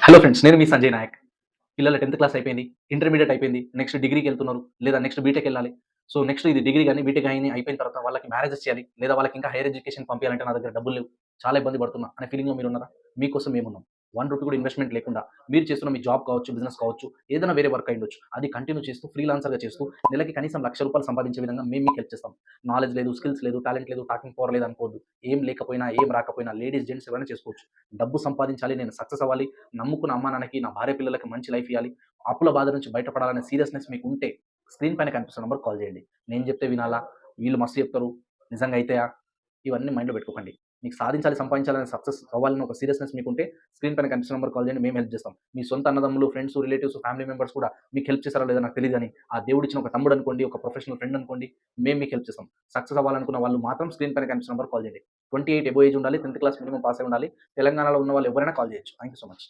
Hello friends. నేను మీ సంజయ్ నాయక్. పిల్లల 10థ్ క్లాస్ అయిపోయింది. ఇంటర్మీడియేట్ అయిపోయింది. నెక్స్ట్ డిగ్రీకెళ్తున్నారు. లేదా నెక్స్ట్ బీటెక్ ఎళ్ళాలి. సో, నెక్స్ట్ ఇది డిగ్రీ గాని, బీటెక్ గాని అయిపోయిన తర్వాత వాళ్ళకి మ్యారేజెస్ చేయాలి. లేదా వాళ్ళకి ఇంకా హైర్ ఎడ్యుకేషన్ పంపియాలంటే నా దగ్గర డబ్బులు లేవు. చాలా ఇబ్బంది పడుతున్నా అనే ఫీలింగ్‌లో మీరున్నారా? మీకోసం మేమున్నాం. రూ. 1 కూడా ఇన్వెస్ట్‌మెంట్ లేకుండా మీరు చేస్తున్న మీ జాబ్ కావచ్చు, బిజినెస్ కావచ్చు, ఏదైనా వేరే వర్క్ అయ్యుండొచ్చు. అది కంటిన్యూ చేస్తూ ఫ్రీలాన్సర్‌గా చేస్తూ నెలకి కనీసం రూ. 1,00,000 సంపాదించే విధంగా మేము మీకు హెల్ప్ చేస్తాం. నాలెడ్జ్ లేదు, స్కిల్స్ లేదు, టాలెంట్ లేదు, టాకింగ్ పవర్ లేదు అనుకోవద్దు. ఏం లేకపోయినా, ఏం రాకపోయినా లేడీస్, జెంట్స్ ఎవరైనా చేసుకోవచ్చు. డబ్బు సంపాదించాలి, నేను సక్సెస్ అవ్వాలి, నమ్ముకున్న అమ్మా నాన్నకి, నా భార్య పిల్లలకి మంచి లైఫ్ ఇయ్యాలి, అప్పుల బాధ నుంచి బయటపడాలనే సీరియస్‌నెస్ మీకుంటే స్క్రీన్ పైన కనిపిస్తున్న నంబర్‌కి కాల్ చేయండి. నేను చెప్తే వినాలా? వీళ్ళు మస్తు చెప్తారు. నిజంగా అయితయా? ఇవన్నీ మైండ్‌లో పెట్టుకోకండి. మీకు సాధించాలి, సంపాదించాలని సక్సెస్ అవ్వాలని ఒక సీరియస్‌నెస్ మీకుంటే స్క్రీన్ పైన కనిపిస్తున్న నంబర్‌కి కాల్ చేయండి. మేము హెల్ప్ చేస్తాం. మీ సొంత అన్నదమ్ములు, ఫ్రెండ్స్, రిలేటివ్స్, ఫ్యామిలీ మెంబర్స్ కూడా మీకు హెల్ప్ చేశారో లేదో నాకు తెలీదు గానీ, ఆ దేవుడిచ్చిన ఒక తమ్ముడు అనుకోండి, ఒక ప్రొఫెషనల్ ఫ్రెండ్ అనుకోండి, మేము మీకు హెల్ప్ చేస్తాం. సక్సెస్ అవ్వాలనుకున్న వాళ్ళు మాత్రం స్క్రీన్ పైన కనిపిస్తున్న నంబర్‌కి కాల్ చేయండి. 28 అబోవ్ ఏజ్ ఉండాలి. 10థ్ క్లాస్ మినిమమ్ పాస్ అయి ఉండాలి. తెలంగాణలో ఉన్న వాళ్ళు ఎవరైనా కాల్ చేయొచ్చు. Thank you so much.